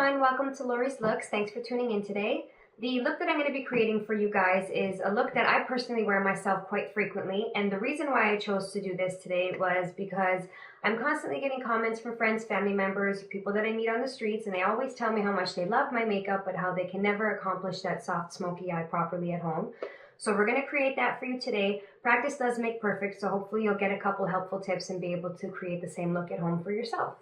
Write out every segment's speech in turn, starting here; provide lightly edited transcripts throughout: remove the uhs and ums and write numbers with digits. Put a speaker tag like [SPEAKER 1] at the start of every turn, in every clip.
[SPEAKER 1] everyone, welcome to Lori's Looks. Thanks for tuning in today. The look that I'm going to be creating for you guys is a look that I personally wear myself quite frequently, and the reason why I chose to do this today was because I'm constantly getting comments from friends, family members, people that I meet on the streets, and they always tell me how much they love my makeup, but how they can never accomplish that soft, smoky eye properly at home. So we're going to create that for you today. Practice does make perfect, so hopefully you'll get a couple helpful tips and be able to create the same look at home for yourself.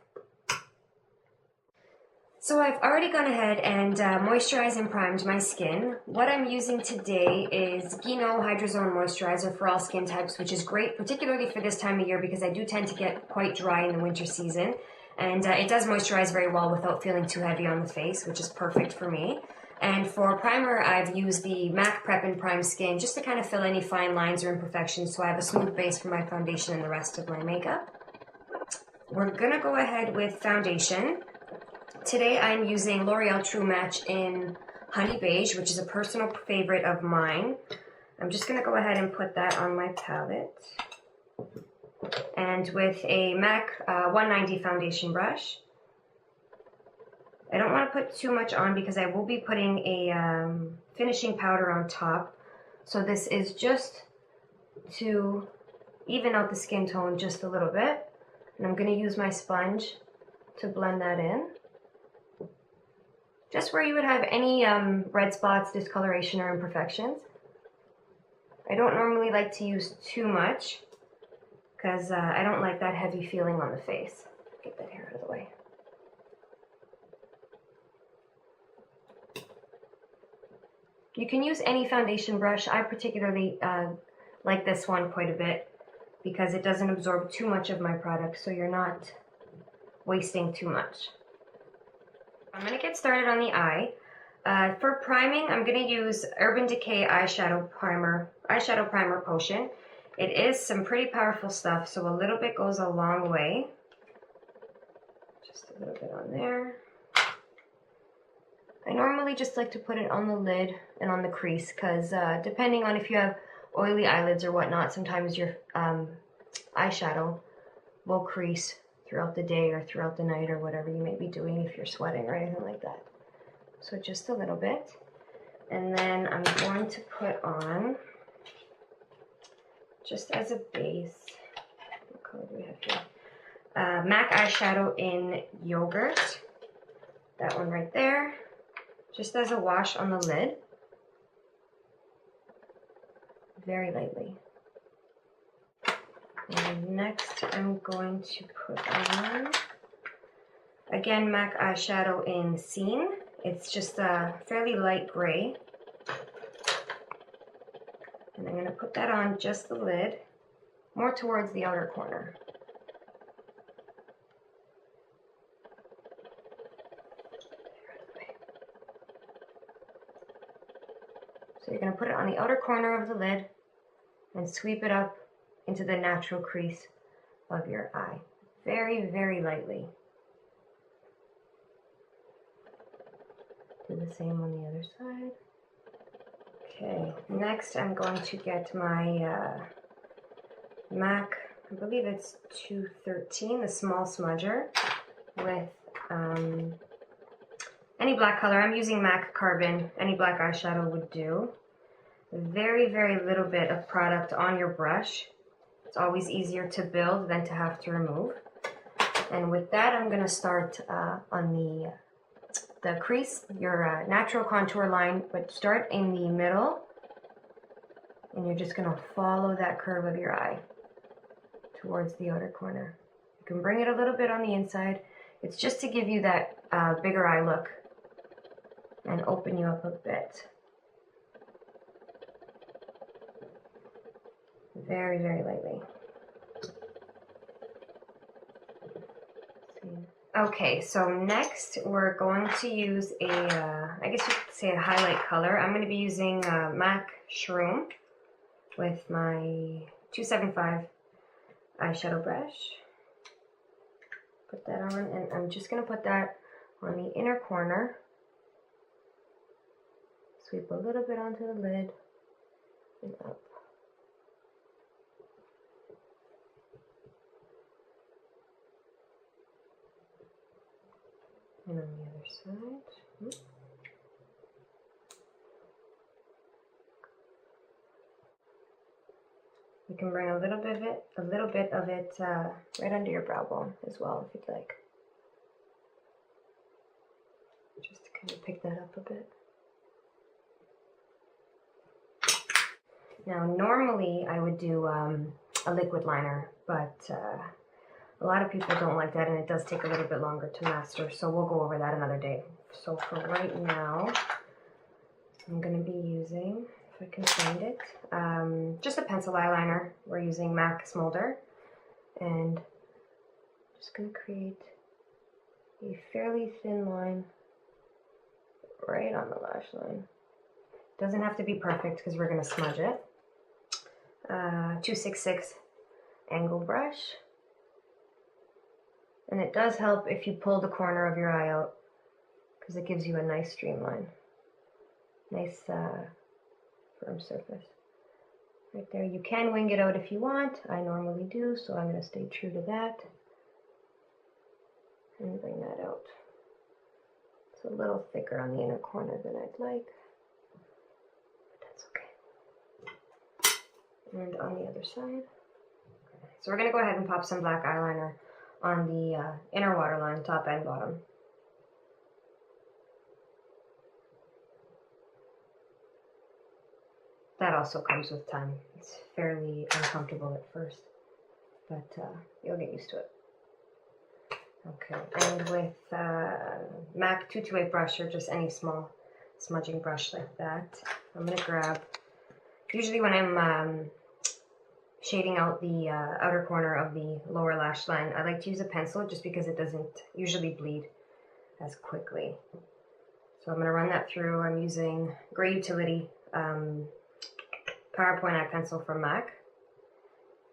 [SPEAKER 1] So I've already gone ahead and moisturized and primed my skin. What I'm using today is Guino Hydrazone Moisturizer for all skin types, which is great, particularly for this time of year because I do tend to get quite dry in the winter season. And it does moisturize very well without feeling too heavy on the face, which is perfect for me. And for primer, I've used the MAC Prep and Prime Skin just to kind of fill any fine lines or imperfections so I have a smooth base for my foundation and the rest of my makeup. We're gonna go ahead with foundation. Today I'm using L'Oreal True Match in Honey Beige, which is a personal favorite of mine. I'm just going to go ahead and put that on my palette. And with a MAC 190 foundation brush. I don't want to put too much on because I will be putting a finishing powder on top. So this is just to even out the skin tone just a little bit. And I'm going to use my sponge to blend that in. Just where you would have any red spots, discoloration, or imperfections. I don't normally like to use too much because I don't like that heavy feeling on the face. Get that hair out of the way. You can use any foundation brush. I particularly like this one quite a bit because it doesn't absorb too much of my product, so you're not wasting too much. I'm going to get started on the eye. For priming, I'm going to use Urban Decay Eyeshadow Primer Potion. It is some pretty powerful stuff, so a little bit goes a long way. Just a little bit on there. I normally just like to put it on the lid and on the crease because depending on if you have oily eyelids or whatnot, sometimes your eyeshadow will crease throughout the day or throughout the night or whatever you may be doing if you're sweating or anything like that. So just a little bit. And then I'm going to put on, just as a base, what color do we have here? MAC eyeshadow in Yogurt. That one right there. Just as a wash on the lid. Very lightly. And next I'm going to put on, again, MAC eyeshadow in Scene. It's just a fairly light gray. And I'm going to put that on just the lid, more towards the outer corner. So you're going to put it on the outer corner of the lid and sweep it up into the natural crease of your eye. Very, very lightly. Do the same on the other side. Okay, next I'm going to get my MAC, I believe it's 213, the small smudger with any black color. I'm using MAC Carbon. Any black eyeshadow would do. Very, very little bit of product on your brush. It's always easier to build than to have to remove. And with that, I'm going to start on the crease, your natural contour line, but start in the middle. And you're just going to follow that curve of your eye towards the outer corner. You can bring it a little bit on the inside. It's just to give you that bigger eye look and open you up a bit. Very, very lightly. Okay, so next we're going to use a, I guess you could say a highlight color. I'm going to be using MAC Shroom with my 275 eyeshadow brush. Put that on, and I'm just going to put that on the inner corner. Sweep a little bit onto the lid and up. And on the other side. You can bring a little bit of it right under your brow bone as well if you'd like. Just to kind of pick that up a bit. Now normally I would do a liquid liner, but a lot of people don't like that and it does take a little bit longer to master, so we'll go over that another day. So for right now, I'm going to be using, if I can find it, just a pencil eyeliner. We're using MAC Smolder, and just going to create a fairly thin line right on the lash line. Doesn't have to be perfect because we're going to smudge it. 266 angle brush. And it does help if you pull the corner of your eye out because it gives you a nice streamline. Nice firm surface. Right there. You can wing it out if you want. I normally do, so I'm going to stay true to that. And bring that out. It's a little thicker on the inner corner than I'd like. But that's okay. And on the other side. So we're going to go ahead and pop some black eyeliner on the inner waterline, top and bottom. That also comes with time. It's fairly uncomfortable at first, but you'll get used to it. Okay, and with MAC 228 brush or just any small smudging brush like that, I'm going to grab, usually when I'm shading out the outer corner of the lower lash line, I like to use a pencil just because it doesn't usually bleed as quickly. So I'm going to run that through. I'm using Gray Utility PowerPoint eye pencil from MAC.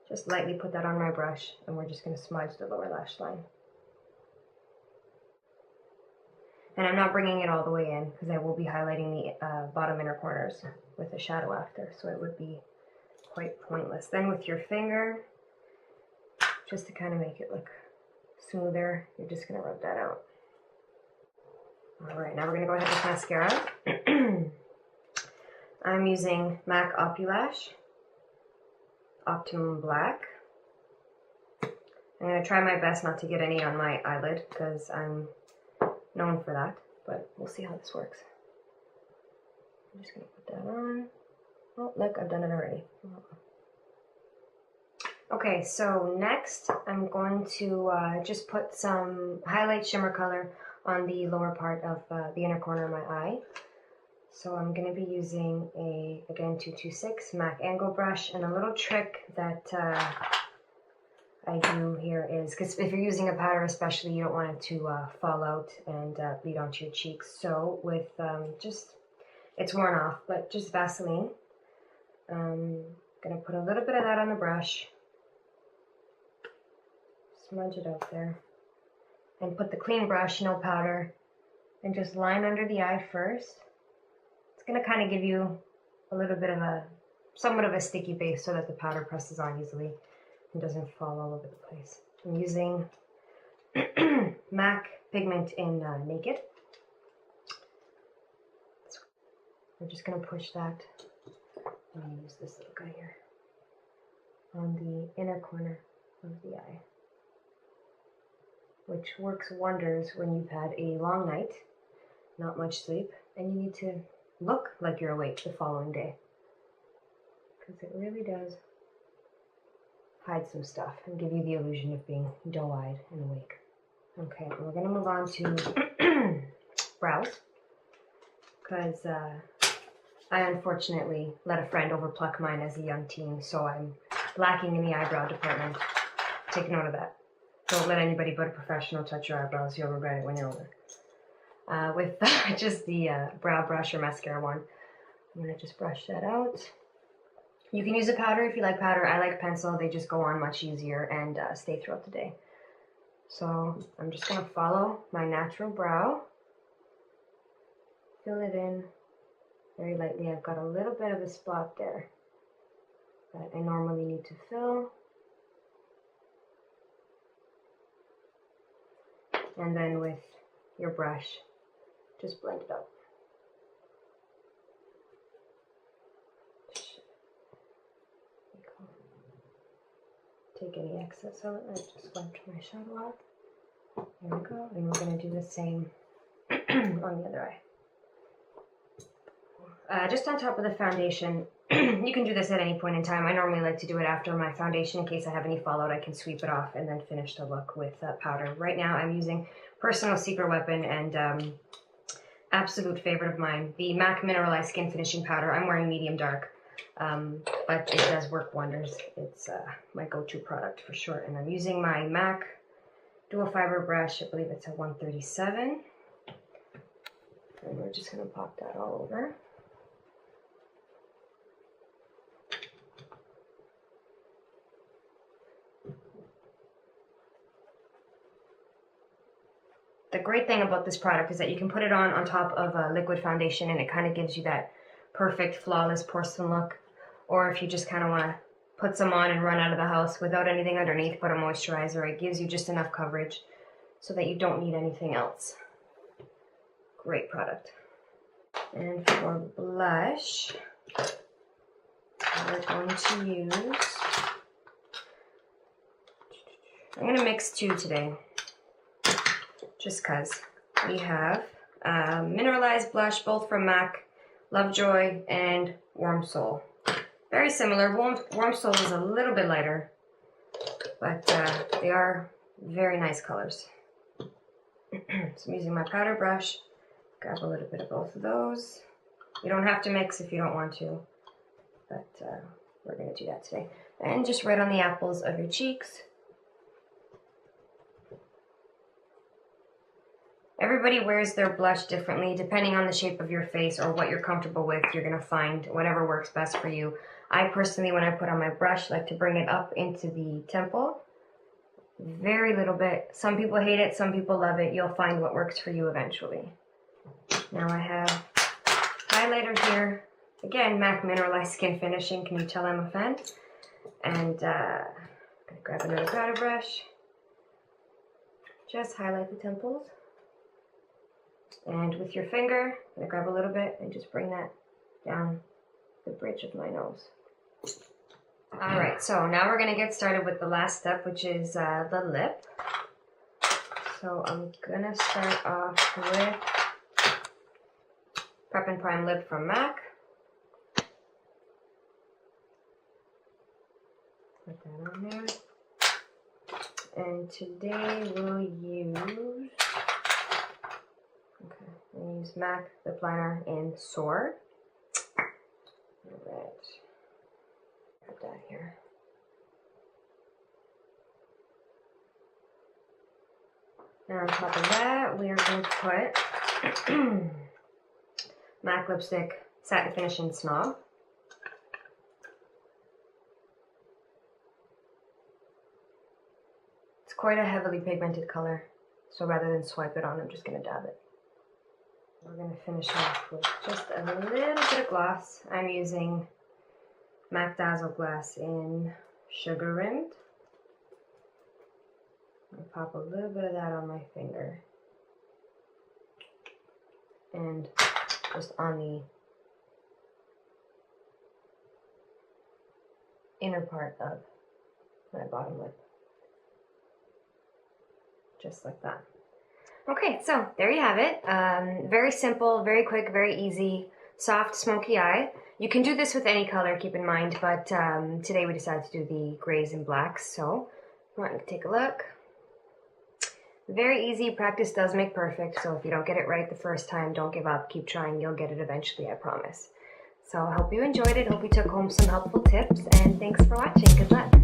[SPEAKER 1] Just lightly put that on my brush, and we're just going to smudge the lower lash line. And I'm not bringing it all the way in because I will be highlighting the bottom inner corners with a shadow after, so it would be quite pointless. Then with your finger, just to kind of make it look smoother, you're just going to rub that out. Alright, now we're going to go ahead with mascara. I'm using MAC Opulash Optimum Black. I'm going to try my best not to get any on my eyelid because I'm known for that, but we'll see how this works. I'm just going to put that on. Oh, look, I've done it already. Okay, so next I'm going to just put some highlight shimmer color on the lower part of the inner corner of my eye. So I'm going to be using a, again, 226 MAC angle brush, and a little trick that I do here is, because if you're using a powder especially, you don't want it to fall out and bleed onto your cheeks. So with just, it's worn off, but just Vaseline. I'm going to put a little bit of that on the brush, smudge it out there, and put the clean brush, no powder, and just line under the eye first. It's going to kind of give you a little bit of a, somewhat of a sticky base so that the powder presses on easily and doesn't fall all over the place. I'm using MAC pigment in Naked. We're just going to push that. I'm going to use this little guy here on the inner corner of the eye, which works wonders when you've had a long night, not much sleep, and you need to look like you're awake the following day, because it really does hide some stuff and give you the illusion of being doe-eyed and awake. Okay, we're going to move on to brows, because I unfortunately let a friend overpluck mine as a young teen, so I'm lacking in the eyebrow department. Take note of that. Don't let anybody but a professional touch your eyebrows. You'll regret it when you're older. With just the brow brush or mascara one, I'm going to just brush that out. You can use a powder if you like powder. I like pencil. They just go on much easier and stay throughout the day. So I'm just going to follow my natural brow. Fill it in very lightly. I've got a little bit of a spot there that I normally need to fill. And then with your brush, just blend it out. Take any excess of it. I just wiped my shadow out. There we go. And we're going to do the same on the other eye. Just on top of the foundation, you can do this at any point in time. I normally like to do it after my foundation in case I have any fallout. I can sweep it off and then finish the look with powder. Right now I'm using personal secret weapon and absolute favorite of mine, the MAC Mineralized Skin Finishing Powder. I'm wearing medium dark, but it does work wonders. It's my go-to product for sure. And I'm using my MAC dual fiber brush. I believe it's a 137. And we're just going to pop that all over. The great thing about this product is that you can put it on top of a liquid foundation and it kind of gives you that perfect flawless porcelain look. Or if you just kind of want to put some on and run out of the house without anything underneath but a moisturizer, it gives you just enough coverage so that you don't need anything else. Great product. And for blush, we're going to use, I'm going to mix two today. Just because we have mineralized blush, both from MAC, Lovejoy, and Warm Soul. Very similar. Warm Soul is a little bit lighter, but they are very nice colors. So I'm using my powder brush. Grab a little bit of both of those. You don't have to mix if you don't want to, but we're going to do that today. And just right on the apples of your cheeks. Everybody wears their blush differently depending on the shape of your face or what you're comfortable with. You're going to find whatever works best for you. I personally, when I put on my brush, like to bring it up into the temple. Very little bit. Some people hate it, some people love it. You'll find what works for you eventually. Now I have highlighter here. Again, MAC Mineralized Skin Finishing. Can you tell I'm a fan? And I'm going to grab another powder brush. Just highlight the temples. And with your finger, I'm going to grab a little bit and just bring that down the bridge of my nose. Alright, so now we're going to get started with the last step, which is the lip. So I'm going to start off with Prep and Prime Lip from MAC. Put that on there. And today we'll use... Okay, I'm going to use MAC Lip Liner in Soar. Alright, grab that here. Now on top of that, we are going to put MAC Lipstick Satin Finish in Snob. It's quite a heavily pigmented color, so rather than swipe it on, I'm just going to dab it. We're going to finish off with just a little bit of gloss. I'm using MAC Dazzle Glass in Sugar Rimmed. I'll pop a little bit of that on my finger. And just on the inner part of my bottom lip. Just like that. Okay, so there you have it. Very simple, very quick, very easy, soft, smoky eye. You can do this with any color, keep in mind, but today we decided to do the grays and blacks, so we're going to take a look. Very easy, practice does make perfect, so if you don't get it right the first time, don't give up, keep trying, you'll get it eventually, I promise. So I hope you enjoyed it, hope you took home some helpful tips, and thanks for watching. Good luck.